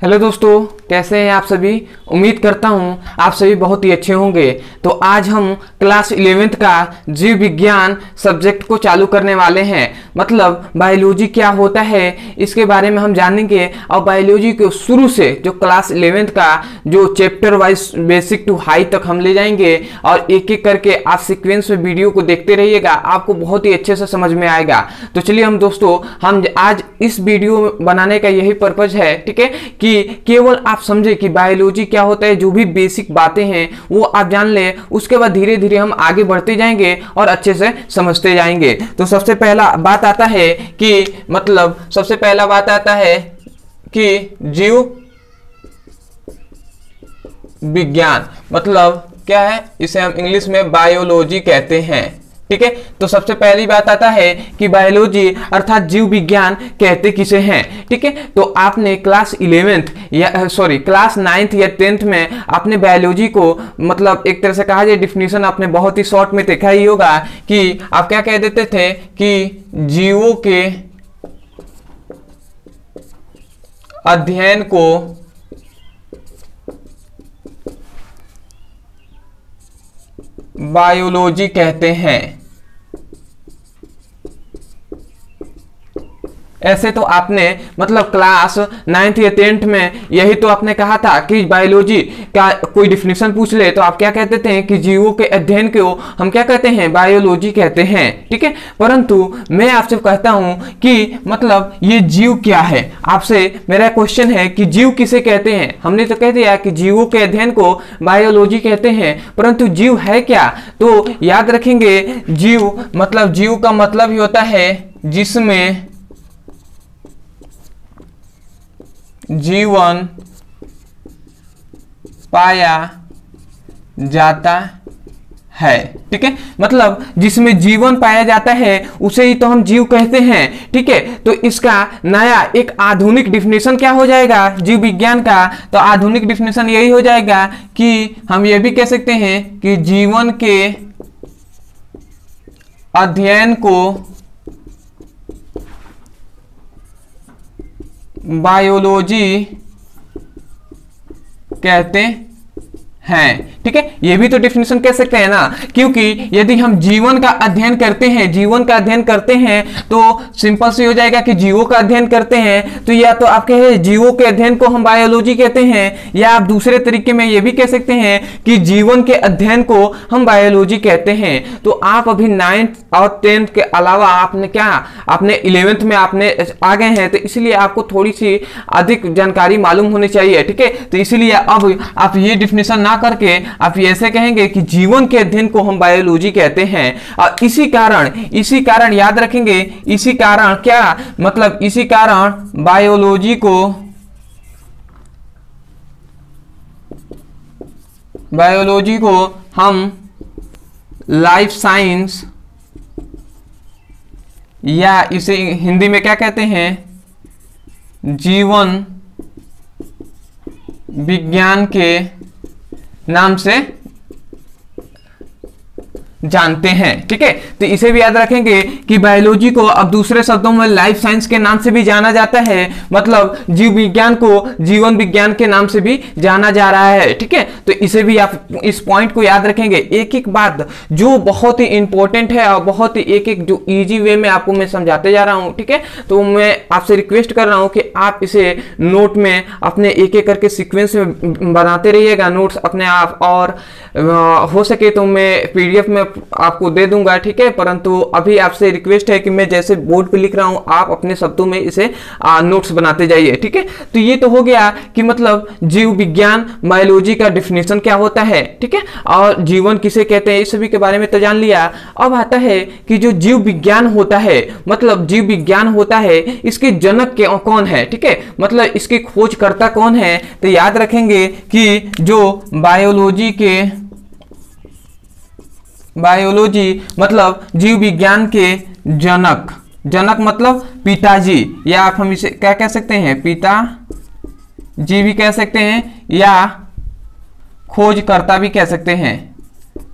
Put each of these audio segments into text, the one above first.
Hello दोस्तों, कैसे हैं आप सभी। उम्मीद करता हूं आप सभी बहुत ही अच्छे होंगे। तो आज हम क्लास 11th का जीव विज्ञान सब्जेक्ट को चालू करने वाले हैं। मतलब बायोलॉजी क्या होता है इसके बारे में हम जानेंगे और बायोलॉजी को शुरू से जो क्लास 11th का जो chapter wise basic to high तक हम ले जाएंगे और एक एक करके आप सीक्वेंस में वीडियो को देखते रहिएगा, आपको बहुत ही अच्छे से समझ में आएगा। तो चलिए हम आज इस वीडियो बनाने का यही पर्पज है, ठीक है, कि केवल आप समझे कि बायोलॉजी क्या होता है, जो भी बेसिक बातें हैं वो आप जान ले। उसके बाद धीरे धीरे हम आगे बढ़ते जाएंगे और अच्छे से समझते जाएंगे। तो सबसे पहला बात आता है कि जीव विज्ञान मतलब क्या है, इसे हम इंग्लिश में बायोलॉजी कहते हैं। ठीक है, तो सबसे पहली बात आता है कि बायोलॉजी अर्थात जीव विज्ञान कहते किसे हैं। ठीक है, तो आपने क्लास 9th या 10th में आपने बायोलॉजी को मतलब एक तरह से कहा जाए डिफिनीशन आपने बहुत ही शॉर्ट में देखा ही होगा कि आप क्या कह देते थे कि जीवों के अध्ययन को बायोलॉजी कहते हैं। ऐसे तो आपने मतलब क्लास 9th या 10th में यही तो आपने कहा था कि बायोलॉजी का कोई डिफिनीशन पूछ ले तो आप क्या कहते थे कि जीवों के अध्ययन को हम क्या कहते हैं, बायोलॉजी कहते हैं। ठीक है, परंतु मैं आपसे कहता हूं कि मतलब ये जीव क्या है। आपसे मेरा क्वेश्चन है कि जीव किसे कहते हैं। हमने तो कह दिया कि जीवों के अध्ययन को बायोलॉजी कहते हैं, परंतु जीव है क्या। तो याद रखेंगे जीव का मतलब ही होता है जिसमें जीवन पाया जाता है। ठीक है, मतलब जिसमें जीवन पाया जाता है उसे ही तो हम जीव कहते हैं। ठीक है, तो इसका नया एक आधुनिक डिफिनेशन क्या हो जाएगा जीव विज्ञान का। तो आधुनिक डिफिनेशन यही हो जाएगा कि हम ये भी कह सकते हैं कि जीवन के अध्ययन को बायोलॉजी कहते हैं। ठीक है, ये भी तो डिफिनेशन कह सकते हैं ना, क्योंकि यदि हम जीवन का अध्ययन करते हैं तो सिंपल से हो जाएगा कि जीवों का अध्ययन करते हैं। तो या तो आप कहे जीवों के अध्ययन को हम बायोलॉजी कहते हैं, या आप दूसरे तरीके में ये भी कह सकते हैं कि जीवन के अध्ययन को हम बायोलॉजी कहते हैं। तो आप अभी 9th और 10th के अलावा आपने 11th में आपने आ गए हैं, तो इसलिए आपको थोड़ी सी अधिक जानकारी मालूम होनी चाहिए। ठीक है, तो इसीलिए अब आप ये डिफिनेशन ना करके आप ऐसे कहेंगे कि जीवन के अध्ययन को हम बायोलॉजी कहते हैं। और इसी कारण याद रखेंगे, इसी कारण बायोलॉजी को हम लाइफ साइंस या इसे हिंदी में क्या कहते हैं, जीवन विज्ञान के नाम से जानते हैं। ठीक है, तो इसे भी याद रखेंगे कि बायोलॉजी को अब दूसरे शब्दों में लाइफ साइंस के नाम से भी जाना जाता है। मतलब जीव विज्ञान को जीवन विज्ञान के नाम से भी जाना जा रहा है। ठीक है, तो इसे भी आप इस पॉइंट को याद रखेंगे। एक एक बात जो बहुत ही इंपॉर्टेंट है और बहुत ही एक जो इजी वे में आपको मैं समझाते जा रहा हूं। ठीक है, तो मैं आपसे रिक्वेस्ट कर रहा हूं कि आप इसे नोट में अपने एक एक करके सीक्वेंस में बनाते रहिएगा नोट्स अपने आप, और हो सके तो मैं PDF में आपको दे दूंगा। ठीक है, परंतु अभी आपसे रिक्वेस्ट है कि मैं जैसे बोर्ड पे लिख रहा हूं आप अपने शब्दों में इसे नोट्स बनाते जाइए। ठीक है, तो ये तो हो गया कि मतलब जीव विज्ञान बायोलॉजी का डिफिनेशन क्या होता है। ठीक है, और जीवन किसे कहते हैं इस सभी के बारे में तो जान लिया। अब आता है कि जो जीव विज्ञान होता है, मतलब जीव विज्ञान होता है, इसके जनक कौन है। ठीक है, मतलब इसके खोजकर्ता कौन है। तो याद रखेंगे कि जो बायोलॉजी मतलब जीव विज्ञान के जनक मतलब पिताजी, या आप हम इसे क्या कह सकते हैं, पिताजी भी कह सकते हैं या खोजकर्ता भी कह सकते हैं।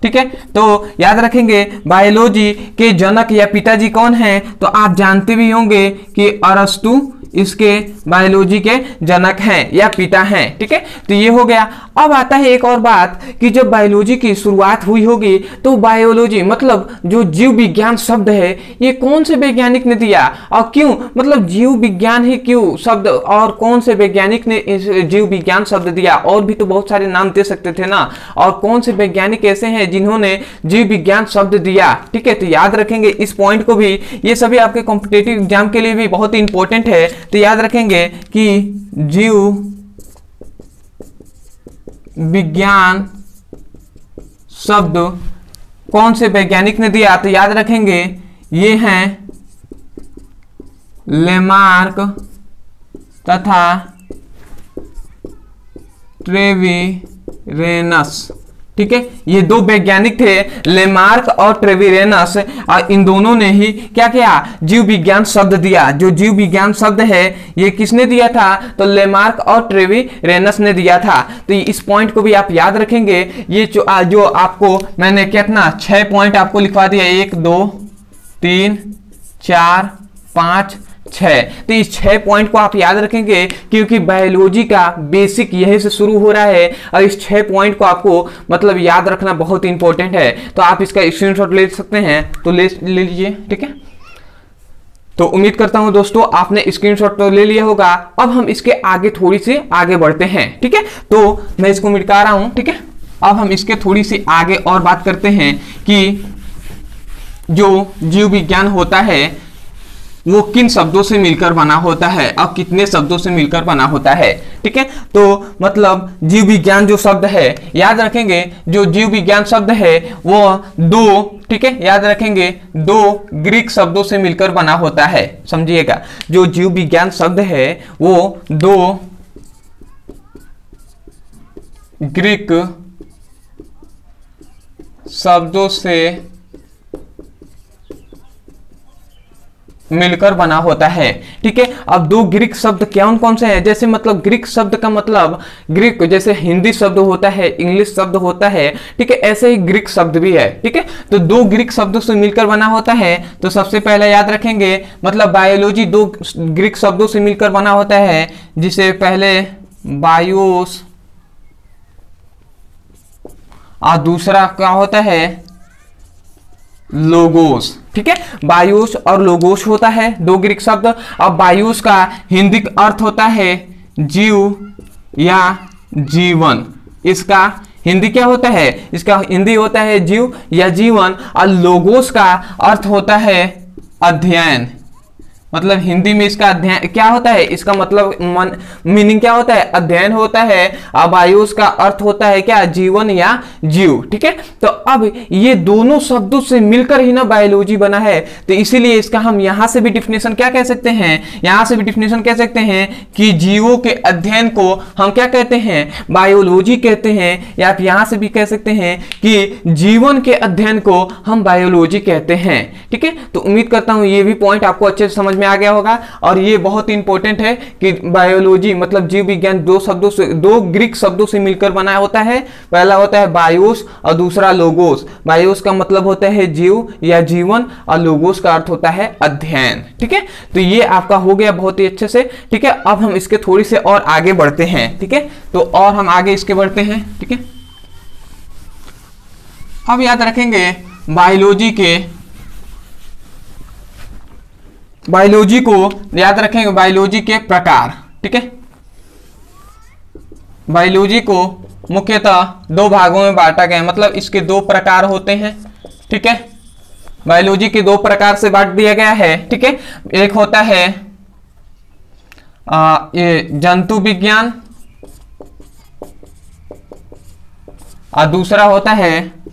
ठीक है, तो याद रखेंगे बायोलॉजी के जनक या पिताजी कौन हैं, तो आप जानते भी होंगे कि अरस्तु इसके बायोलॉजी के जनक हैं या पिता हैं। ठीक है, तो ये हो गया। अब आता है एक और बात कि जब बायोलॉजी की शुरुआत हुई होगी तो बायोलॉजी मतलब जो जीव विज्ञान शब्द है ये कौन से वैज्ञानिक ने दिया और क्यों, मतलब जीव विज्ञान ही क्यों शब्द और कौन से वैज्ञानिक ने इस जीव विज्ञान शब्द दिया, और भी तो बहुत सारे नाम दे सकते थे ना, और कौन से वैज्ञानिक ऐसे हैं जिन्होंने जीव विज्ञान शब्द दिया। ठीक है, तो याद रखेंगे इस पॉइंट को भी, ये सभी आपके कॉम्पिटिटिव एग्जाम के लिए भी बहुत ही इंपॉर्टेंट है। तो याद रखेंगे कि जीव विज्ञान शब्द कौन से वैज्ञानिक ने दिया, तो याद रखेंगे ये हैं लेमार्क तथा ट्रेविरेनस। ठीक है, ये दो वैज्ञानिक थे, लेमार्क और ट्रेविरेनस, और इन दोनों ने ही क्या किया, जीव विज्ञान शब्द दिया। जो जीव विज्ञान शब्द है ये किसने दिया था, तो लेमार्क और ट्रेविरेनस ने दिया था। तो इस पॉइंट को भी आप याद रखेंगे। ये जो आपको मैंने कितना 6 पॉइंट आपको लिखवा दिया, 1 2 3 4 5 6, तो इस 6 पॉइंट को आप याद रखेंगे क्योंकि बायोलॉजी का बेसिक यही से शुरू हो रहा है और इस 6 पॉइंट को आपको मतलब याद रखना बहुत इंपॉर्टेंट है। तो आप इसका स्क्रीनशॉट ले सकते हैं, तो ले लीजिए। ठीक है, तो उम्मीद करता हूं दोस्तों आपने स्क्रीनशॉट तो ले लिया होगा। अब हम इसके आगे थोड़ी सी आगे बढ़ते हैं। ठीक है, तो मैं इसको मिटा रहा हूं। ठीक है, अब हम इसके थोड़ी सी आगे और बात करते हैं कि जो जीव विज्ञान होता है वो किन शब्दों से मिलकर बना होता है और कितने शब्दों से मिलकर बना होता है। ठीक है, तो मतलब जीव विज्ञान जो शब्द है, याद रखेंगे जो जीव विज्ञान शब्द है वो 2, ठीक है, याद रखेंगे 2 ग्रीक शब्दों से मिलकर बना होता है। समझिएगा, जो जीव विज्ञान शब्द है वो 2 ग्रीक शब्दों से मिलकर बना होता है। ठीक है, अब 2 ग्रीक शब्द कौन कौन से हैं, जैसे मतलब ग्रीक शब्द का मतलब ग्रीक जैसे हिंदी शब्द होता है, इंग्लिश शब्द होता है। ठीक है, ऐसे ही ग्रीक शब्द भी है। ठीक है, तो 2 ग्रीक शब्दों से मिलकर बना होता है। तो सबसे पहले याद रखेंगे मतलब बायोलॉजी 2 ग्रीक शब्दों से मिलकर बना होता है, जिसे पहले बायोस और दूसरा क्या होता है, लोगोस। ठीक है, बायोस और लोगोस होता है 2 ग्रीक शब्द। अब बायोस का हिंदी अर्थ होता है जीव या जीवन। इसका हिंदी क्या होता है, इसका हिंदी होता है जीव या जीवन। और लोगोस का अर्थ होता है अध्ययन, मतलब हिंदी में इसका अध्ययन क्या होता है, इसका मतलब मीनिंग क्या होता है, अध्ययन होता है। अब बायोस का अर्थ होता है क्या, जीवन या जीव। ठीक है, तो अब ये दोनों शब्दों से मिलकर ही ना बायोलॉजी बना है। तो इसीलिए इसका हम यहां से भी डिफिनेशन क्या कह सकते हैं, यहां से भी डिफिनेशन कह सकते हैं कि जीवों के अध्ययन को हम क्या कहते हैं, बायोलॉजी कहते हैं। या आप यहां से भी कह सकते हैं कि जीवन के अध्ययन को हम बायोलॉजी कहते हैं। ठीक है, तो उम्मीद करता हूं ये भी पॉइंट आपको अच्छे से समझ में आ गया होगा। और ये बहुत इंपॉर्टेंट है कि बायोलॉजी मतलब जीव विज्ञान 2 ग्रीक शब्दों से मिलकर बना होता है। पहला होता है बायोस और दूसरा लोगोस। बायोस का मतलब होता है जीव या जीवन और लोगोस का अर्थ होता है अध्ययन। ठीक है, तो ये आपका हो गया बहुत ही अच्छे से। ठीक है, अब हम इसके थोड़ी से और आगे बढ़ते हैं। ठीक है, तो और हम आगे इसके बढ़ते हैं। ठीक है, अब याद रखेंगे बायोलॉजी को याद रखेंगे, बायोलॉजी के प्रकार। ठीक है, बायोलॉजी को मुख्यतः 2 भागों में बांटा गया है, मतलब इसके 2 प्रकार होते हैं। ठीक है, बायोलॉजी के 2 प्रकार से बांट दिया गया है। ठीक है, एक होता है ये जंतु विज्ञान और दूसरा होता है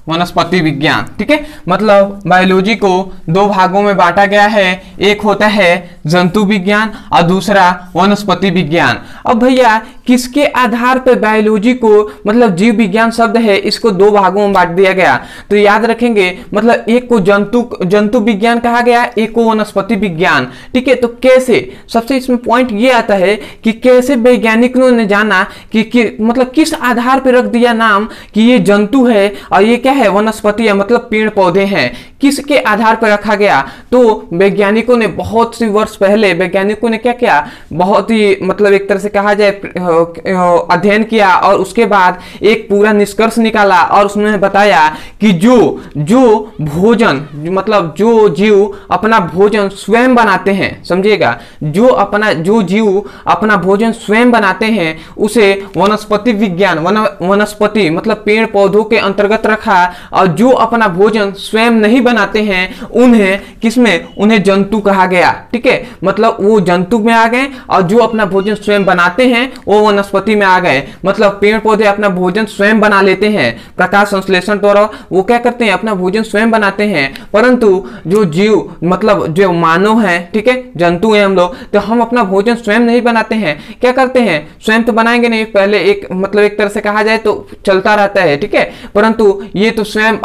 वनस्पति विज्ञान। ठीक है, मतलब बायोलॉजी को 2 भागों में बांटा गया है। एक होता है जंतु विज्ञान और दूसरा वनस्पति विज्ञान। अब भैया किसके आधार पर बायोलॉजी को, मतलब जीव विज्ञान शब्द है, इसको दो भागों में बांट दिया गया। तो याद रखेंगे, मतलब एक को जंतु विज्ञान कहा गया, एक को वनस्पति विज्ञान। ठीक है, तो कैसे, सबसे इसमें पॉइंट ये आता है कि कैसे वैज्ञानिकों ने जाना कि मतलब किस आधार पर रख दिया नाम कि ये जंतु है और ये क्या है, वनस्पति है, मतलब पेड़ पौधे हैं, किसके आधार पर रखा गया। तो वैज्ञानिकों ने बहुत सी वर्ष पहले वैज्ञानिकों ने क्या किया, बहुत ही मतलब एक तरह से कहा जाए अध्ययन किया और उसके बाद एक पूरा निष्कर्ष निकाला और उसने बताया कि जो भोजन, मतलब जो जीव अपना भोजन स्वयं बनाते हैं, समझिएगा, जो जीव अपना भोजन स्वयं बनाते हैं उसे वनस्पति विज्ञान, वनस्पति मतलब पेड़ पौधों के अंतर्गत रखा, और जो अपना भोजन स्वयं नहीं बनाते हैं उन्हें जंतु कहा गया। ठीक है, मतलब वो जंतु में आ गए और जो अपना भोजन स्वयं बनाते हैं वो वनस्पति में आ गए। मतलब पेड़ पौधे अपना भोजन स्वयं बना लेते हैं, प्रकाश संश्लेषण द्वारा वो क्या करते हैं, अपना भोजन स्वयं बनाते हैं। परंतु जो जीव, मतलब जो मानव है, ठीक है, जंतु है हम लोग, तो हम अपना भोजन स्वयं नहीं बनाते हैं। क्या करते हैं, स्वयं तो बनाएंगे नहीं, पहले एक मतलब एक तरह से कहा जाए तो चलता रहता है। ठीक है, परंतु ये तो स्वयं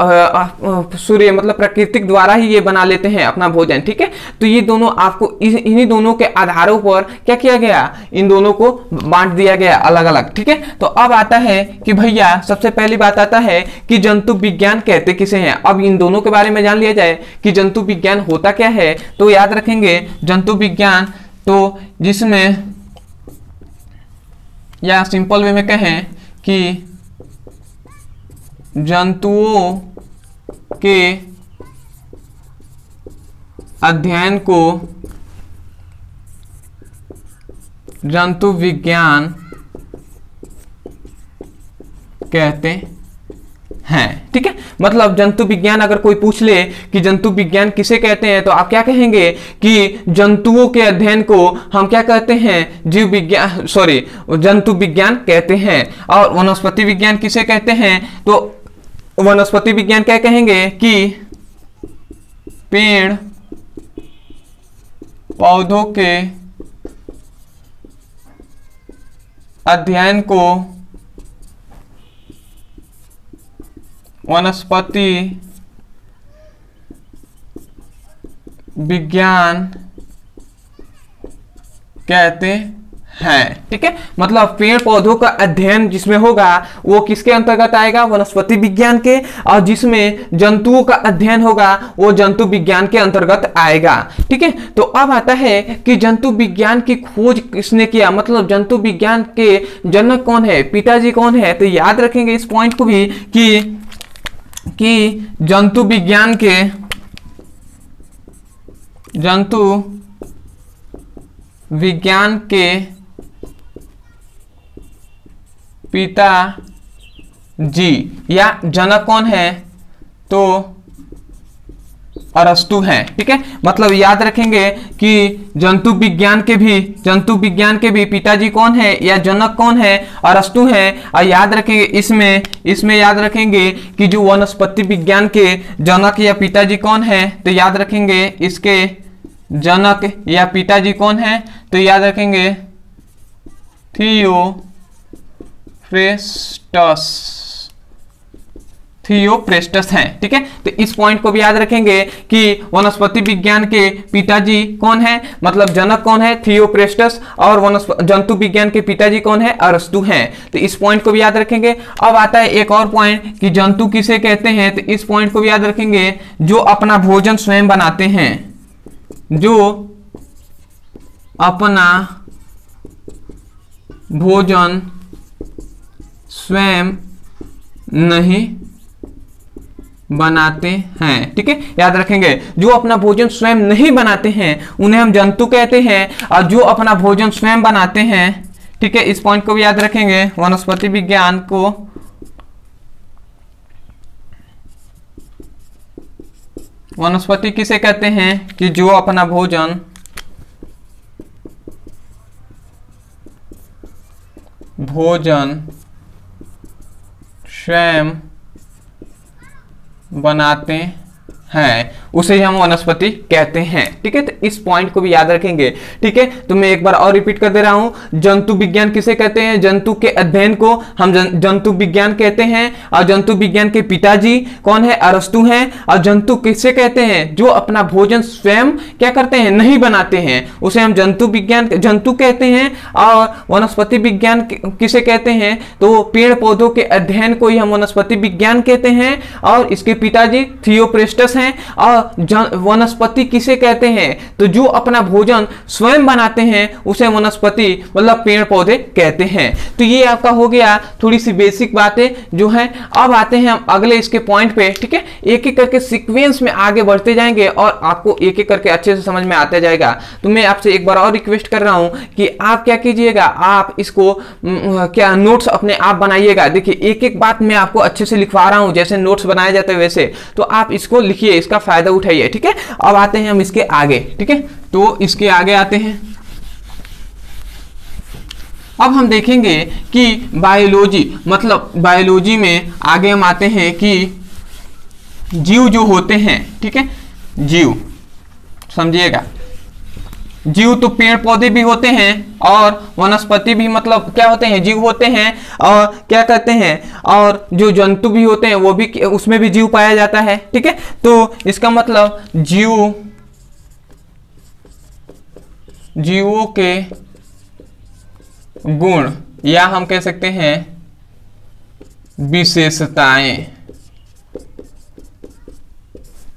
सूर्य मतलब प्राकृतिक द्वारा ही ये बना लेते हैं अपना भोजन। ठीक है, तो ये दोनों आपको इन्हीं दोनों के आधारों पर क्या किया गया, इन दोनों को बांट दिया गया अलग अलग। ठीक है, तो अब आता है कि भैया सबसे पहली बात आता है कि जंतु विज्ञान कहते किसे हैं। अब इन दोनों के बारे में जान लिया जाए कि जंतु विज्ञान होता क्या है। तो याद रखेंगे जंतु विज्ञान, तो जिसमें या सिंपल वे में कहें कि जंतुओं के अध्ययन को जंतु विज्ञान कहते हैं। ठीक है, मतलब जंतु विज्ञान अगर कोई पूछ ले कि जंतु विज्ञान किसे कहते हैं, तो आप क्या कहेंगे कि जंतुओं के अध्ययन को हम क्या कहते हैं, जीव विज्ञान, सॉरी, जंतु विज्ञान कहते हैं। और वनस्पति विज्ञान किसे कहते हैं, तो वनस्पति विज्ञान क्या कहेंगे कि पेड़ पौधों के अध्ययन को वनस्पति विज्ञान कहते हैं। ठीक है, मतलब पेड़ पौधों का अध्ययन जिसमें होगा वो किसके अंतर्गत आएगा, वनस्पति विज्ञान के, और जिसमें जंतुओं का अध्ययन होगा वो जंतु विज्ञान के अंतर्गत आएगा। ठीक है, तो अब आता है कि जंतु विज्ञान की खोज किसने किया, मतलब जंतु विज्ञान के जनक कौन है, पिताजी कौन है। तो याद रखेंगे इस पॉइंट को भी कि जंतु विज्ञान के पिता जी या जनक कौन है, तो अरस्तु हैं। ठीक है, मतलब याद रखेंगे कि जंतु विज्ञान के भी पिताजी कौन है या जनक कौन है, अरस्तु हैं। और याद रखेंगे इसमें याद रखेंगे कि जो वनस्पति विज्ञान के जनक या पिताजी कौन है, तो याद रखेंगे इसके जनक या पिताजी कौन है, तो याद रखेंगे थियोप्रेस्टस हैं। ठीक है, तो इस पॉइंट को भी याद रखेंगे कि वनस्पति विज्ञान के पिताजी कौन है, मतलब जनक कौन है, थियोप्रेस्टस, और जंतु विज्ञान के पिताजी कौन है, अरस्तु हैं। तो इस पॉइंट को भी याद रखेंगे। अब आता है एक और पॉइंट कि जंतु किसे कहते हैं, तो इस पॉइंट को भी याद रखेंगे जो अपना भोजन स्वयं बनाते हैं, जो अपना भोजन स्वयं नहीं बनाते हैं। ठीक है, याद रखेंगे जो अपना भोजन स्वयं नहीं बनाते हैं उन्हें हम जंतु कहते हैं, और जो अपना भोजन स्वयं बनाते हैं, ठीक है, इस पॉइंट को भी याद रखेंगे, वनस्पति विज्ञान को वनस्पति किसे कहते हैं कि जो अपना भोजन स्वयं बनाते है उसे हम वनस्पति कहते हैं। ठीक है, तो इस पॉइंट को भी याद रखेंगे। ठीक है, तो मैं एक बार और रिपीट कर दे रहा हूं, जंतु विज्ञान किसे कहते हैं? जंतु के अध्ययन को हम जंतु विज्ञान कहते हैं। और जंतु विज्ञान के पिताजी कौन है? अरस्तु हैं। और जंतु किसे कहते हैं? जो अपना भोजन स्वयं क्या करते हैं? नहीं बनाते हैं, उसे हम जंतु कहते हैं। और वनस्पति विज्ञान किसे कहते हैं? तो पेड़ पौधों के अध्ययन को ही हम वनस्पति विज्ञान कहते हैं। और इसके पिताजी थियोप्रेस्टस हैं। और वनस्पति किसे कहते हैं? तो जो अपना भोजन स्वयं बनाते हैं उसे वनस्पति मतलब पेड़ पौधे कहते हैं। तो ये आपका हो गया थोड़ी सी बेसिक बातें जो है। अब आते हैं हम अगले इसके पॉइंट पे। ठीक है, एक एक करके सीक्वेंस में आगे बढ़ते जाएंगे और आपको एक एक करके अच्छे से समझ में आता जाएगा। तो मैं आपसे एक बार और रिक्वेस्ट कर रहा हूं कि आप क्या कीजिएगा, आप इसको क्या नोट्स अपने आप बनाइएगा। देखिए एक एक बात मैं आपको अच्छे से लिखवा रहा हूं, जैसे नोट्स बनाए जाते हैं वैसे, तो आप इसको लिखिए, इसका फायदा उठाइए। ठीक है, अब आते हैं हम इसके आगे। ठीक है, तो इसके आगे आते हैं। अब हम देखेंगे कि बायोलॉजी मतलब बायोलॉजी में आगे हम आते हैं कि जीव जो होते हैं। ठीक है, जीव समझिएगा, जीव तो पेड़ पौधे भी होते हैं और वनस्पति भी मतलब क्या होते हैं? जीव होते हैं। और क्या कहते हैं? और जो जंतु भी होते हैं वो भी, उसमें भी जीव पाया जाता है। ठीक है, तो इसका मतलब जीवों के गुण या हम कह सकते हैं विशेषताएं।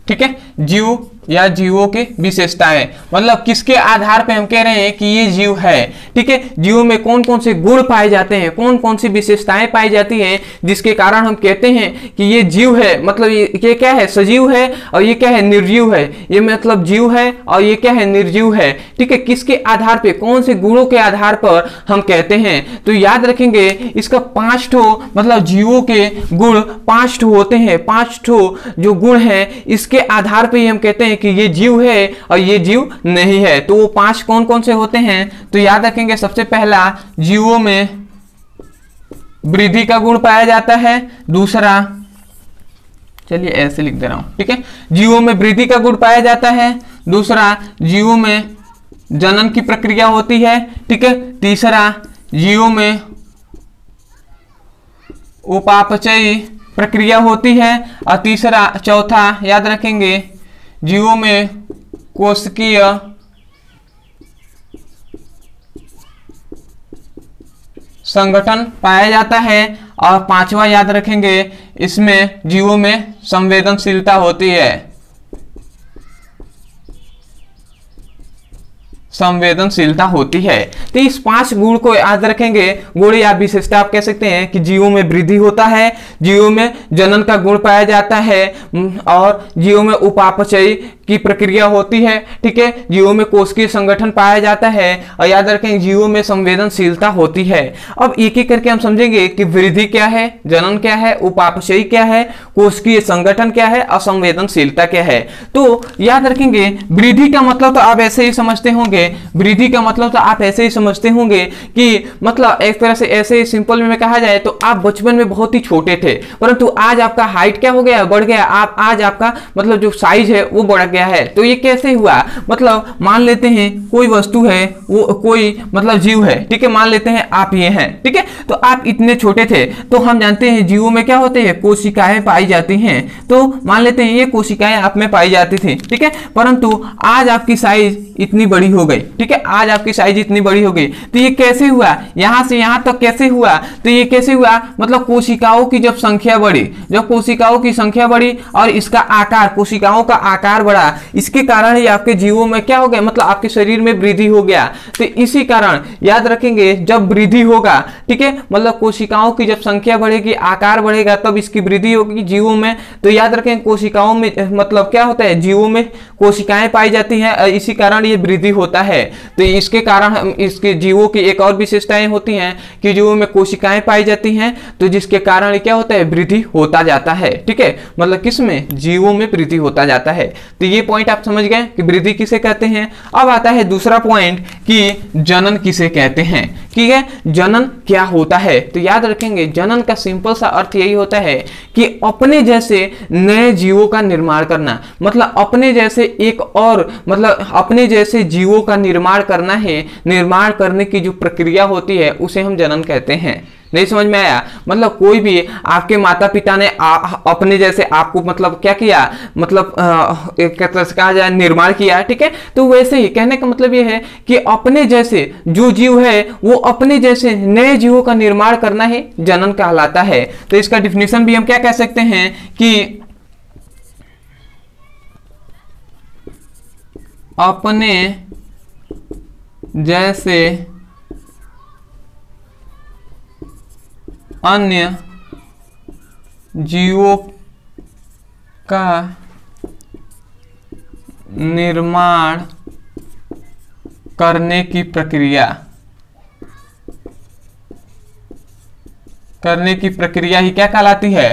ठीक है, जीव या जीवों के विशेषताएं मतलब किसके आधार पे हम कह रहे हैं कि ये जीव है। ठीक है, जीवों में कौन कौन से गुण पाए जाते हैं, कौन कौन सी विशेषताएं पाई जाती हैं जिसके कारण हम कहते हैं कि ये जीव है। मतलब ये क्या है? सजीव है। और ये क्या है? निर्जीव है। ये मतलब जीव है और ये क्या है? निर्जीव है। ठीक है, किसके आधार पे, कौन से गुणों के आधार पर हम कहते हैं? तो याद रखेंगे इसका 5 ठो मतलब जीवों के गुण 5 ठो होते हैं। 5 ठो जो गुण है इसके आधार पे हम कहते हैं कि ये जीव है और ये जीव नहीं है। तो वो 5 कौन कौन से होते हैं? तो याद रखेंगे, सबसे पहला जीवों में वृद्धि का गुण पाया जाता है। दूसरा, चलिए ऐसे लिख दे रहा हूं। ठीक है, जीवों में वृद्धि का गुण पाया जाता है। दूसरा, जीवों में जनन की प्रक्रिया होती है। ठीक है, तीसरा, जीवों में उपापचयी प्रक्रिया होती है। और तीसरा, चौथा याद रखेंगे, जीवों में कोशिकीय संगठन पाया जाता है। और 5वां याद रखेंगे, इसमें जीवों में संवेदनशीलता होती है। संवेदनशीलता होती है। तो इस 5 गुण को याद रखेंगे। गुण या विशेषता आप कह सकते हैं कि जीवों में वृद्धि होता है, जीवों में जनन का गुण पाया जाता है, और जीवों में उपापचयी की प्रक्रिया होती है। ठीक है, जीवों में कोशिकीय संगठन पाया जाता है। और याद रखें जीवों में संवेदनशीलता होती है। अब एक एक करके हम समझेंगे कि वृद्धि क्या है, जनन क्या है, उपापचयी क्या है, कोशिकीय संगठन क्या है और संवेदनशीलता क्या है। तो याद रखेंगे वृद्धि का मतलब तो आप ऐसे ही समझते होंगे, वृद्धि का मतलब तो आप ऐसे ही समझते होंगे कि मतलब एक तरह से ऐसे सिंपल में कहा जाए तो आप बचपन में बहुत ही छोटे थे, परंतु आज आपका हाइट क्या हो गया? बढ़ गया। आप आज आपका मतलब जो साइज है वो बढ़ गया है। तो ये कैसे हुआ? मतलब मान लेते हैं कोई वस्तु है, वो कोई मतलब जीव है। ठीक है, मान लेते हैं आप ये हैं। ठीक है, तो आप इतने छोटे थे तो हम जानते हैं जीवों में क्या होते हैं? कोशिकाएं पाई जाती हैं। तो मान लेते हैं ये कोशिकाएं आप में पाई जाती थी। ठीक है, परंतु आज आपकी साइज इतनी बड़ी हो गई। ठीक है, आज आपकी साइज इतनी बड़ी हो गई। तो ये कैसे हुआ? यहां से यहां तक कैसे हुआ? तो ये कैसे हुआ? मतलब कोशिकाओं की जब संख्या बढ़ी, जब कोशिकाओं की संख्या बढ़ी और इसका आकार, कोशिकाओं का आकार बढ़ा, इसके कारण ही आपके जीवों में क्या हो गया? मतलब आपके शरीर में वृद्धि हो गया। तो इसी कारण याद रखेंगे जब वृद्धि होगा, ठीक है, मतलब कोशिकाओं की जब संख्या बढ़ेगी, आकार बढ़ेगा, तब इसकी वृद्धि होगी जीवों में। तो याद रखें कोशिकाओं में मतलब क्या होता है? जीवों में कोशिकाएं पाई जाती हैं, इसी कारण ये वृद्धि होता है। तो इसके कारण हम इसके जीवों की एक और विशेषताएं होती हैं कि जीवों में कोशिकाएं पाई जाती हैं, तो जिसके कारण क्या होता है? वृद्धि होता जाता है। ठीक है, मतलब किसमें? जीवों में वृद्धि होता जाता है। तो ये पॉइंट आप समझ गए कि वृद्धि किसे कहते हैं। अब आता है दूसरा पॉइंट कि जनन किसे कहते हैं। ठीक है, जनन क्या होता है, तो याद रखेंगे जनन का सिंपल सा अर्थ यही होता है कि अपने जैसे नए जीवों का निर्माण करना, मतलब अपने जैसे एक और मतलब अपने जैसे जीवों का निर्माण करना है। निर्माण करने की जो प्रक्रिया होती है उसे हम जनन कहते हैं। नहीं समझ में आया, मतलब कोई भी आपके माता पिता ने अपने जैसे आपको मतलब क्या किया, मतलब एक तरह से कहा जाए निर्माण किया। ठीक है, तो वैसे ही कहने का मतलब ये है कि अपने जैसे जो जीव है वो अपने जैसे नए जीवों का निर्माण करना ही जनन कहलाता है। तो इसका डिफिनेशन भी हम क्या कह सकते हैं कि अपने जैसे अन्य जीवों का निर्माण करने की प्रक्रिया ही क्या कहलाती है,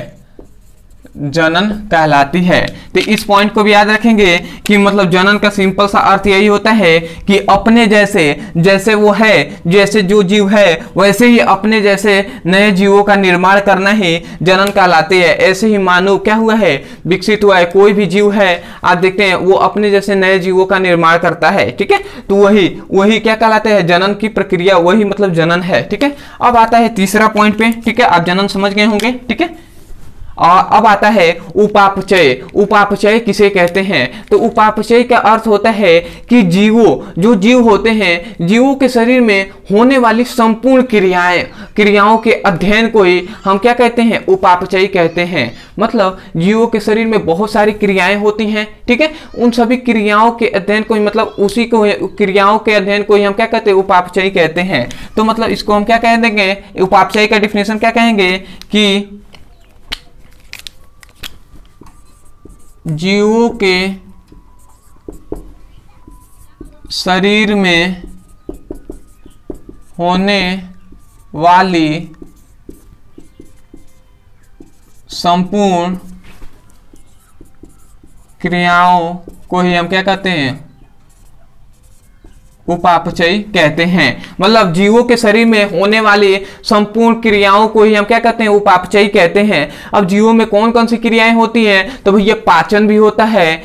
जनन कहलाती है। तो इस पॉइंट को भी याद रखेंगे कि मतलब जनन का सिंपल सा अर्थ यही होता है कि अपने जैसे जैसे वो है, जैसे जो जीव है वैसे ही अपने जैसे नए जीवों का निर्माण करना ही जनन कहलाते हैं। ऐसे ही मानव क्या हुआ है, विकसित हुआ है। कोई भी जीव है आप देखते हैं वो अपने जैसे नए जीवों का निर्माण करता है। ठीक है, तो वही क्या कहलाते हैं, जनन की प्रक्रिया, वही मतलब जनन है। ठीक है, अब आता है तीसरा पॉइंट पे। ठीक है, आप जनन समझ गए होंगे। ठीक है, अब आता है उपापचय। उपापचय किसे कहते हैं, तो उपापचय का अर्थ होता है कि जो जीव होते हैं, जीवों के शरीर में होने वाली संपूर्ण क्रियाओं के अध्ययन को ही हम क्या कहते हैं, उपापचय कहते हैं। मतलब जीवों के शरीर में बहुत सारी क्रियाएं होती हैं। ठीक है, उन सभी क्रियाओं के अध्ययन को ही मतलब उसी को क्रियाओं के अध्ययन को ही हम क्या कहते हैं, उपापचय कहते हैं। तो मतलब इसको हम क्या कह देंगे, उपापचय का डिफिनेशन क्या कहेंगे कि जीवों के शरीर में होने वाली संपूर्ण क्रियाओं को ही हम क्या कहते हैं, उपापचय कहते हैं। मतलब जीवों के शरीर में होने वाली संपूर्ण क्रियाओं को ही हम क्या कहते हैं, उपापचय कहते हैं। अब जीवों में कौन कौन सी क्रियाएं होती हैं, तो भैया पाचन भी होता है,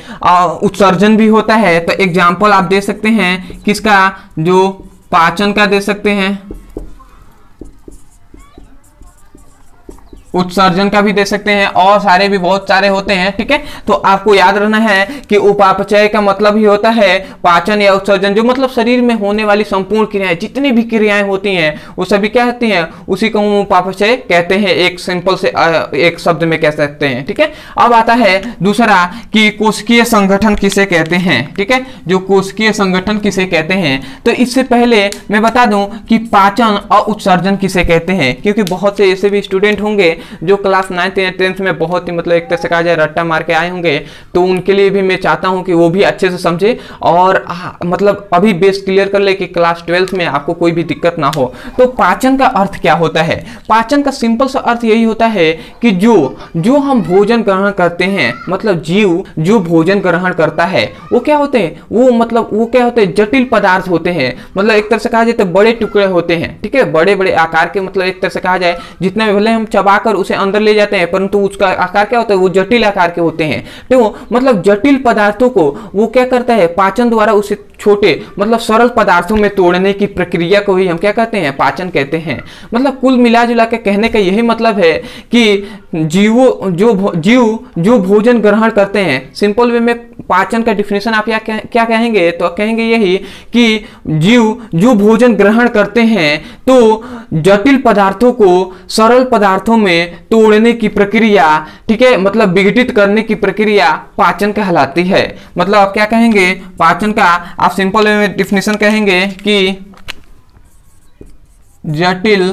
उत्सर्जन भी होता है। तो एग्जाम्पल आप दे सकते हैं किसका, जो पाचन का दे सकते हैं, उत्सर्जन का भी दे सकते हैं, और सारे भी बहुत सारे होते हैं। ठीक है, तो आपको याद रखना है कि उपापचय का मतलब ही होता है पाचन या उत्सर्जन, जो मतलब शरीर में होने वाली संपूर्ण क्रियाएं, जितनी भी क्रियाएं होती हैं वो सभी क्या होती हैं, उसी को हम उपापचय कहते हैं। एक सिंपल से एक शब्द में कह सकते हैं। ठीक है, अब आता है दूसरा कि कोशिकीय संगठन किसे कहते हैं। ठीक है, जो कोशिकीय संगठन किसे कहते हैं, तो इससे पहले मैं बता दूं कि पाचन और उत्सर्जन किसे कहते हैं, क्योंकि बहुत से ऐसे भी स्टूडेंट होंगे जो क्लास 9th या 10th में बहुत ही मतलब एक तरह से कहा जाए रट्टा मार के आए होंगे। तो उनके लिए भी मैं चाहता हूं कि वो भी अच्छे से समझे और मतलब अभी बेस क्लियर कर ले कि क्लास 12th में आपको कोई भी दिक्कत ना हो। तो पाचन का अर्थ क्या होता है, पाचन का सिंपल सा अर्थ यही होता है कि जो हम भोजन ग्रहण करते हैं, मतलब जीव जो भोजन ग्रहण करता है वो क्या होते हैं, वो क्या होते हैं, जटिल पदार्थ होते हैं। मतलब एक तरह से कहा जाए तो बड़े टुकड़े होते हैं। ठीक है, बड़े बड़े आकार के, मतलब एक तरह से कहा जाए जितने भले हम चबाकर उसे अंदर ले जाते हैं परंतु उसका आकार क्या होता है, वो जटिल आकार के होते हैं। तो मतलब जटिल पदार्थों को वो क्या करता है, पाचन द्वारा उसे छोटे मतलब सरल पदार्थों में तोड़ने की प्रक्रिया को ही हम क्या कहते हैं, पाचन कहते हैं। मतलब कुल मिला जुला के कहने का यही मतलब है कि जीव जो भोजन ग्रहण करते हैं, सिंपल वे में पाचन का डिफिनेशन आप क्या कहेंगे, तो कहेंगे यही कि जीव जो भोजन ग्रहण करते हैं तो जटिल पदार्थों को सरल पदार्थों में तोड़ने की प्रक्रिया, ठीक है, मतलब विघटित करने की प्रक्रिया पाचन कहलाती है। मतलब आप क्या कहेंगे, पाचन का आप सिंपल वे में डिफिनेशन कहेंगे कि जटिल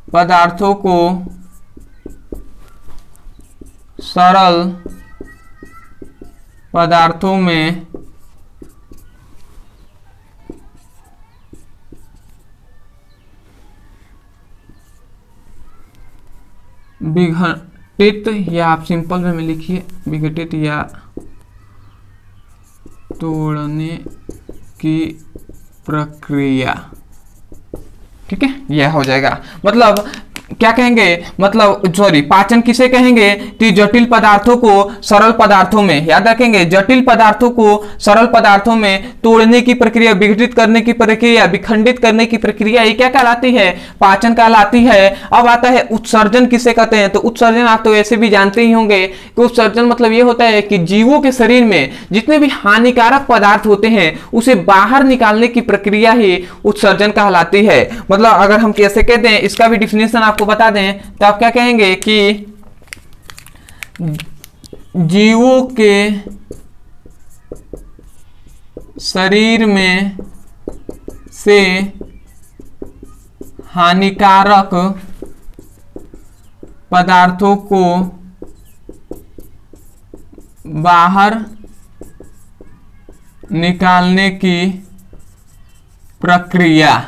पदार्थों को सरल पदार्थों में विघटित, या आप सिंपल में लिखिए विघटित या तोड़ने की प्रक्रिया। ठीक है, यह हो जाएगा। मतलब क्या कहेंगे, मतलब सॉरी, पाचन किसे कहेंगे, तो जटिल पदार्थों को सरल पदार्थों में, याद रखेंगे, जटिल पदार्थों को सरल पदार्थों में तोड़ने की प्रक्रिया, विघटित करने की प्रक्रिया, विखंडित करने की प्रक्रिया, ये क्या कहलाती है, पाचन कहलाती है। अब आता है उत्सर्जन किसे कहते हैं, तो उत्सर्जन आप तो ऐसे भी जानते ही होंगे कि उत्सर्जन मतलब ये होता है कि जीवों के शरीर में जितने भी हानिकारक पदार्थ होते हैं उसे बाहर निकालने की प्रक्रिया ही उत्सर्जन कहलाती है। मतलब अगर हम कैसे कहते हैं, इसका भी डिफिनेशन आपको बता दें तो आप क्या कहेंगे कि जीवों के शरीर में से हानिकारक पदार्थों को बाहर निकालने की प्रक्रिया।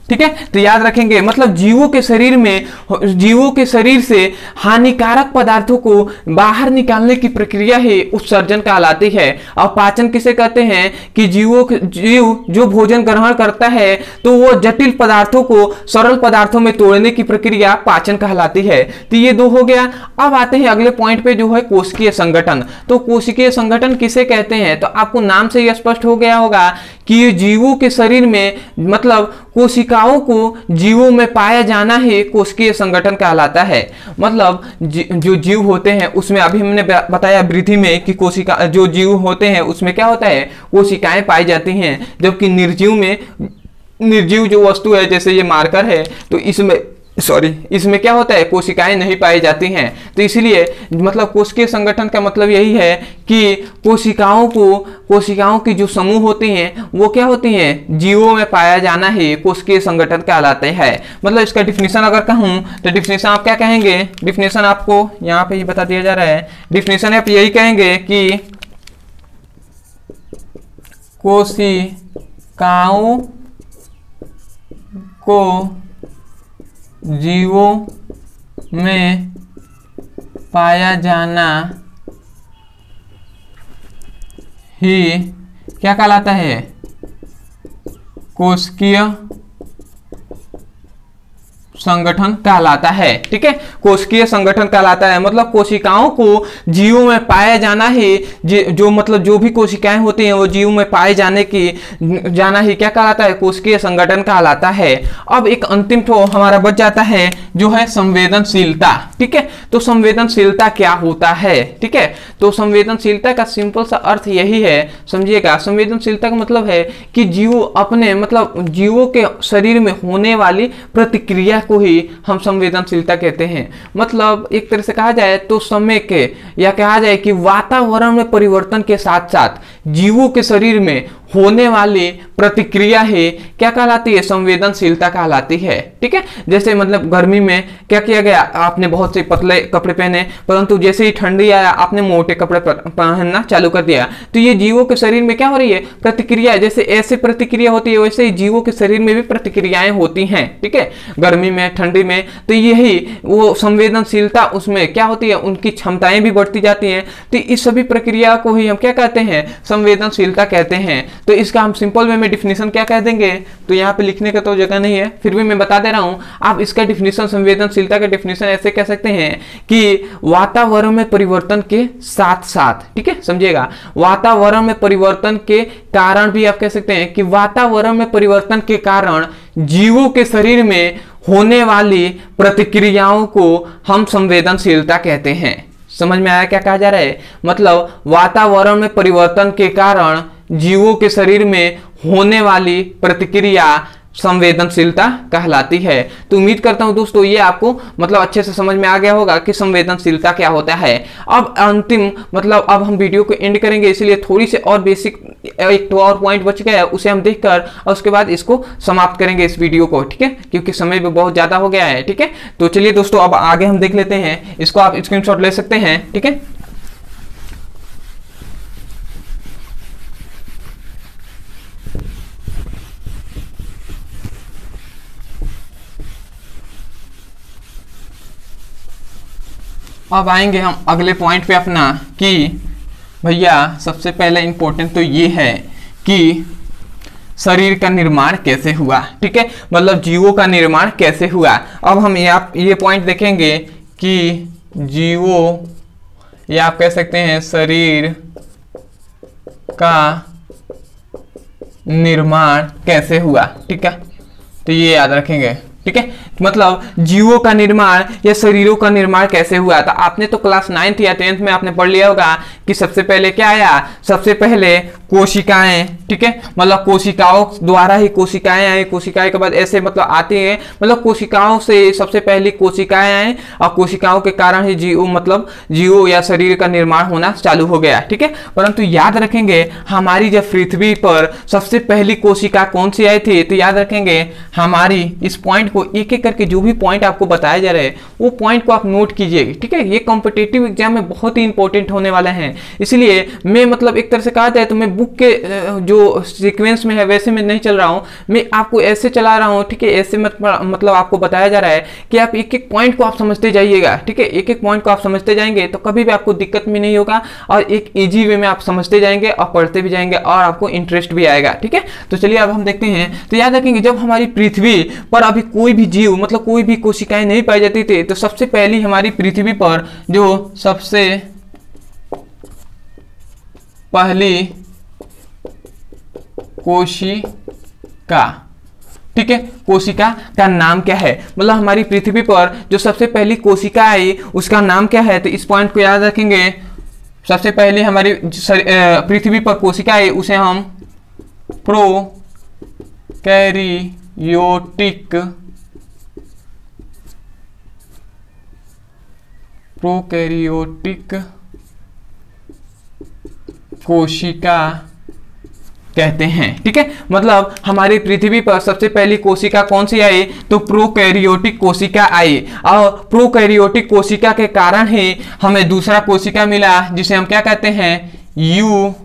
ठीक है, तो याद रखेंगे, मतलब जीवों के शरीर में, जीवों के शरीर से हानिकारक पदार्थों को बाहर निकालने की प्रक्रिया ही उत्सर्जन कहलाती है। और पाचन किसे कहते हैं कि जीव जो भोजन ग्रहण करता है तो वो जटिल पदार्थों को सरल पदार्थों में तोड़ने की प्रक्रिया पाचन कहलाती है। तो ये दो हो गया। अब आते हैं अगले पॉइंट पे, जो है कोशिकीय संगठन। तो कोशिकीय संगठन किसे कहते हैं, तो आपको नाम से ही स्पष्ट हो गया होगा कि ये जीवों के शरीर में, मतलब कोशिकाओं को जीवों में पाया जाना ही कोशिकीय संगठन कहलाता है। मतलब जो जीव होते हैं उसमें, अभी हमने बताया वृद्धि में कि कोशिका, जो जीव होते हैं उसमें क्या होता है, कोशिकाएं पाई जाती हैं, जबकि निर्जीव में, निर्जीव जो वस्तु है जैसे ये मार्कर है, तो इसमें क्या होता है, कोशिकाएं नहीं पाई जाती हैं। तो इसलिए मतलब कोशिकीय संगठन का मतलब यही है कि कोशिकाओं की जो समूह होती हैं वो क्या होती हैं, जीवों में पाया जाना ही कोशिकीय संगठन कहलाते हैं। मतलब इसका डिफिनेशन अगर कहूं तो डिफिनेशन आप क्या कहेंगे, डिफिनेशन आपको यहाँ पे ही बता दिया जा रहा है। डिफिनेशन आप यही कहेंगे कि कोशिकाओं को जीवों में पाया जाना ही क्या कहलाता है, कोशिकीय संगठन कहलाता है। ठीक है, कोशिकीय संगठन कहलाता है। मतलब कोशिकाओं को जीवों में पाया जाना ही, जो मतलब जो भी कोशिकाएं होती हैं वो जीवों में पाए जाना ही क्या कहलाता है, कोशिकीय संगठन कहलाता है। अब एक अंतिम तो हमारा बच जाता है जो है संवेदनशीलता। ठीक है, तो संवेदनशीलता क्या होता है। ठीक है, तो संवेदनशीलता का सिंपल सा अर्थ यही है, समझिएगा। संवेदनशीलता का मतलब है कि जीव अपने, मतलब जीवों के शरीर में होने वाली प्रतिक्रिया को ही हम संवेदनशीलता कहते हैं। मतलब एक तरह से कहा जाए तो समय के, या कहा जाए कि वातावरण में परिवर्तन के साथ साथ जीवों के शरीर में होने वाली प्रतिक्रिया है क्या कहलाती है, संवेदनशीलता कहलाती है। ठीक है, जैसे मतलब गर्मी में क्या किया गया, आपने बहुत से पतले कपड़े पहने, परंतु जैसे ही ठंडी आया आपने मोटे कपड़े पहनना चालू कर दिया, तो ये जीवों के शरीर में क्या हो रही है, प्रतिक्रिया। जैसे ऐसे प्रतिक्रिया होती है वैसे ही जीवों के शरीर में भी प्रतिक्रियाएं होती हैं। ठीक है, गर्मी में, ठंडी में, तो यही वो संवेदनशीलता, उसमें क्या होती है, उनकी क्षमताएं भी बढ़ती जाती हैं। तो इस सभी प्रक्रिया को ही हम क्या कहते हैं, संवेदनशीलता कहते हैं। तो इसका हम सिंपल वे में डिफिनेशन क्या कह देंगे, तो यहाँ पे लिखने का तो जगह नहीं है, फिर भी मैं बता दे रहा हूँ। आप इसका डिफिनेशन, संवेदनशीलता का डिफिनेशन ऐसे कह सकते हैं कि वातावरण में परिवर्तन के साथ साथ, ठीक है, समझिएगा, वातावरण में परिवर्तन के कारण भी आप कह सकते हैं कि वातावरण में परिवर्तन के कारण जीवों के शरीर में होने वाली प्रतिक्रियाओं को हम संवेदनशीलता कहते हैं। समझ में आया क्या कहा जा रहा है, मतलब वातावरण में परिवर्तन के कारण जीवों के शरीर में होने वाली प्रतिक्रिया संवेदनशीलता कहलाती है। तो उम्मीद करता हूं दोस्तों ये आपको मतलब अच्छे से समझ में आ गया होगा कि संवेदनशीलता क्या होता है। अब अंतिम, मतलब अब हम वीडियो को एंड करेंगे, इसलिए थोड़ी सी और बेसिक एक तो और पॉइंट बच गया है, उसे हम देखकर और उसके बाद इसको समाप्त करेंगे इस वीडियो को। ठीक है, क्योंकि समय भी बहुत ज्यादा हो गया है। ठीक है, तो चलिए दोस्तों अब आगे हम देख लेते हैं, इसको आप स्क्रीनशॉट ले सकते हैं। ठीक है, अब आएंगे हम अगले पॉइंट पे अपना कि भैया सबसे पहले इंपॉर्टेंट तो ये है कि शरीर का निर्माण कैसे हुआ। ठीक है, मतलब जीवों का निर्माण कैसे हुआ। अब हम ये पॉइंट देखेंगे कि जीवों, या आप कह सकते हैं शरीर का निर्माण कैसे हुआ। ठीक है, तो ये याद रखेंगे। ठीक है, मतलब जीवों का निर्माण या शरीरों का निर्माण कैसे हुआ। तो आपने तो क्लास 9th या 10th में आपने पढ़ लिया होगा कि सबसे पहले क्या आया, सबसे पहले कोशिकाएं। ठीक है, मतलब कोशिकाओं द्वारा ही कोशिकाएं आई, कोशिकाएं के बाद ऐसे मतलब आती है, मतलब कोशिकाओं से सबसे पहली कोशिकाएं आई और कोशिकाओं के कारण ही जीव मतलब जीवों या शरीर का निर्माण होना चालू हो गया। ठीक है, परंतु याद रखेंगे हमारी जब पृथ्वी पर सबसे पहली कोशिका कौन सी आई थी, तो याद रखेंगे हमारी इस पॉइंट को एक एक करके जो भी पॉइंट आपको बताया जा रहा है वो पॉइंट को आप नोट कीजिएगा। ठीक है, ये कॉम्पिटिटिव एग्जाम में बहुत ही इंपॉर्टेंट होने वाले हैं, इसलिए मैं मतलब एक तरह से कहा जाए तो मैं बुक के जो सीक्वेंस में है वैसे मैं नहीं चल रहा हूं, मैं आपको ऐसे चला रहा हूं। ठीक है, ऐसे मतलब आपको बताया जा रहा है कि आप एक एक पॉइंट को आप समझते जाइएगा। ठीक है, एक एक पॉइंट को आप समझते जाएंगे तो कभी भी आपको दिक्कत भी नहीं होगा और एक इजी वे में आप समझते जाएंगे और पढ़ते भी जाएंगे और आपको इंटरेस्ट भी आएगा। ठीक है, तो चलिए अब हम देखते हैं। तो याद रखेंगे जब हमारी पृथ्वी पर अभी कोई भी जीव मतलब कोई भी कोशिकाएं नहीं पाई जाती थी, तो सबसे पहली हमारी पृथ्वी पर जो सबसे पहली कोशिका, ठीक है, कोशिका का नाम क्या है, मतलब हमारी पृथ्वी पर जो सबसे पहली कोशिका आई उसका नाम क्या है। तो इस पॉइंट को याद रखेंगे। सबसे पहले हमारी पृथ्वी पर कोशिका आई उसे हम प्रोकैरियोटिक कोशिका कहते हैं। ठीक है, मतलब हमारी पृथ्वी पर सबसे पहली कोशिका कौन सी आई, तो प्रोकैरियोटिक कोशिका आई और प्रोकैरियोटिक कोशिका के कारण ही हमें दूसरा कोशिका मिला जिसे हम क्या कहते हैं, यूकैरियोटिक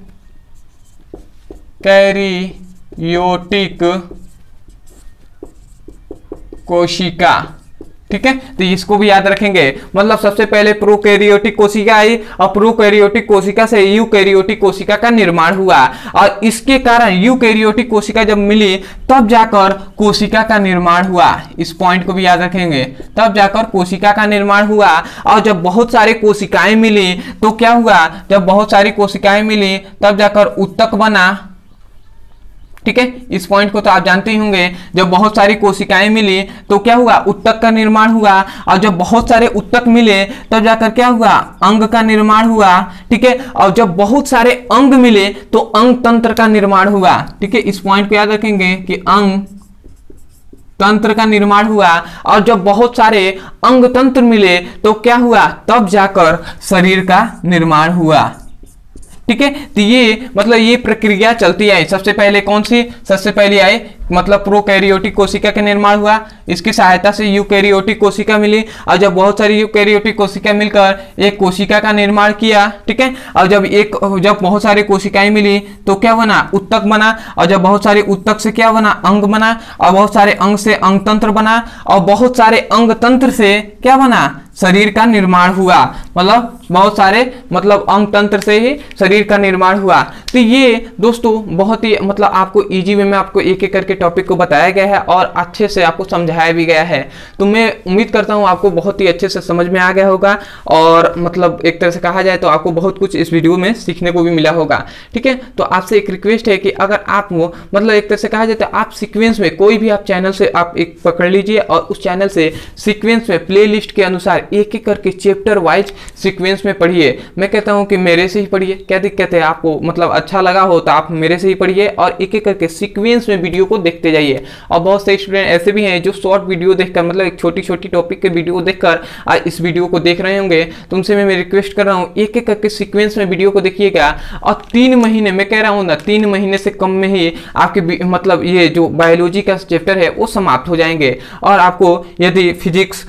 कोशिका। ठीक है, तो इसको भी याद रखेंगे। मतलब सबसे पहले प्रोकैरियोटिक कोशिका आई और प्रोकैरियोटिक कोशिका से यूकैरियोटिक कोशिका का निर्माण हुआ और इसके कारण यूकैरियोटिक कोशिका जब मिली तब जाकर कोशिका का निर्माण हुआ। इस पॉइंट को भी याद रखेंगे, तब जाकर कोशिका का निर्माण हुआ। और जब बहुत सारे कोशिकाएं मिली तो क्या हुआ, जब बहुत सारी कोशिकाएं मिली तब जाकर उत्तक बना। ठीक है, इस पॉइंट को तो आप जानते ही होंगे। जब बहुत सारी कोशिकाएं मिली तो क्या हुआ, उत्तक का निर्माण हुआ और जब बहुत सारे उत्तक मिले तब जाकर क्या हुआ, अंग का निर्माण हुआ। ठीक है, और जब बहुत सारे अंग मिले तो अंग तंत्र का निर्माण हुआ। ठीक है, इस पॉइंट को याद रखेंगे कि अंग तंत्र का निर्माण हुआ और जब बहुत सारे अंग तंत्र मिले तो क्या हुआ, तब जाकर शरीर का निर्माण हुआ। ठीक है, तो ये मतलब ये प्रक्रिया चलती आई। सबसे पहले कौन सी, सबसे पहले आई मतलब प्रोकैरियोटिक कोशिका का निर्माण हुआ, इसकी सहायता से यूकैरियोटिक कोशिका मिली और जब बहुत सारी यूकैरियोटिक कोशिका मिलकर एक कोशिका का निर्माण किया। ठीक है, और जब बहुत सारी कोशिकाएं मिली तो क्या बना, उत्तक बना और जब बहुत सारे उत्तक से क्या बना, अंग बना और बहुत सारे अंग से अंग तंत्र बना और बहुत सारे अंग तंत्र से क्या बना, शरीर का निर्माण हुआ। मतलब बहुत सारे मतलब अंग तंत्र से ही शरीर का निर्माण हुआ। तो ये दोस्तों बहुत ही मतलब आपको इजी वे में आपको एक एक करके टॉपिक को बताया गया है और अच्छे से आपको समझाया भी गया है। तो मैं उम्मीद करता हूँ आपको बहुत ही अच्छे से समझ में आ गया होगा और मतलब एक तरह से कहा जाए तो आपको बहुत कुछ इस वीडियो में सीखने को भी मिला होगा। ठीक है, तो आपसे एक रिक्वेस्ट है कि अगर आप वो मतलब एक तरह से कहा जाए तो आप सीक्वेंस में कोई भी आप चैनल से आप एक पकड़ लीजिए और उस चैनल से सीक्वेंस में प्ले लिस्ट के अनुसार एक एक करके चैप्टर वाइज सीक्वेंस में पढ़िए। मैं कहता हूं कि मेरे से ही पढ़िए, क्या दिक्कत है, आपको मतलब अच्छा लगा हो तो आप मेरे से ही पढ़िए और एक एक करके सीक्वेंस में वीडियो को देखते जाइए। और बहुत से स्टूडेंट ऐसे भी हैं जो शॉर्ट वीडियो देखकर मतलब एक छोटी छोटी टॉपिक के वीडियो देखकर आज इस वीडियो को देख रहे होंगे। तुमसे मैं रिक्वेस्ट कर रहा हूँ एक एक करके सीक्वेंस में वीडियो को देखिएगा और 3 महीने, मैं कह रहा हूँ ना 3 महीने से कम में ही आपके मतलब ये जो बायोलॉजी का चैप्टर है वो समाप्त हो जाएंगे। और आपको यदि फिजिक्स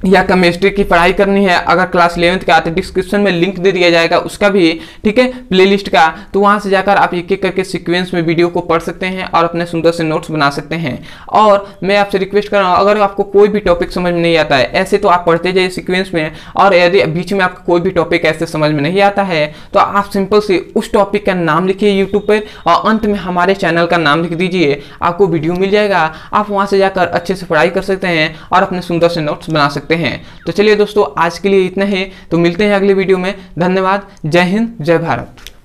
या केमिस्ट्री की पढ़ाई करनी है, अगर क्लास 11th का तो डिस्क्रिप्शन में लिंक दे दिया जाएगा उसका भी, ठीक है, प्लेलिस्ट का। तो वहां से जाकर आप एक एक करके सीक्वेंस में वीडियो को पढ़ सकते हैं और अपने सुंदर से नोट्स बना सकते हैं। और मैं आपसे रिक्वेस्ट कर रहा हूँ, अगर आपको कोई भी टॉपिक समझ में नहीं आता है, ऐसे तो आप पढ़ते जाइए सीक्वेंस में, और यदि बीच में आपको कोई भी टॉपिक ऐसे समझ में नहीं आता है तो आप सिंपल से उस टॉपिक का नाम लिखिए यूट्यूब पर और अंत में हमारे चैनल का नाम लिख दीजिए, आपको वीडियो मिल जाएगा। आप वहां से जाकर अच्छे से पढ़ाई कर सकते हैं और अपने सुंदर से नोट्स बना सकते हैं। तो चलिए दोस्तों, आज के लिए इतना ही, तो मिलते हैं अगले वीडियो में। धन्यवाद। जय हिंद, जय भारत।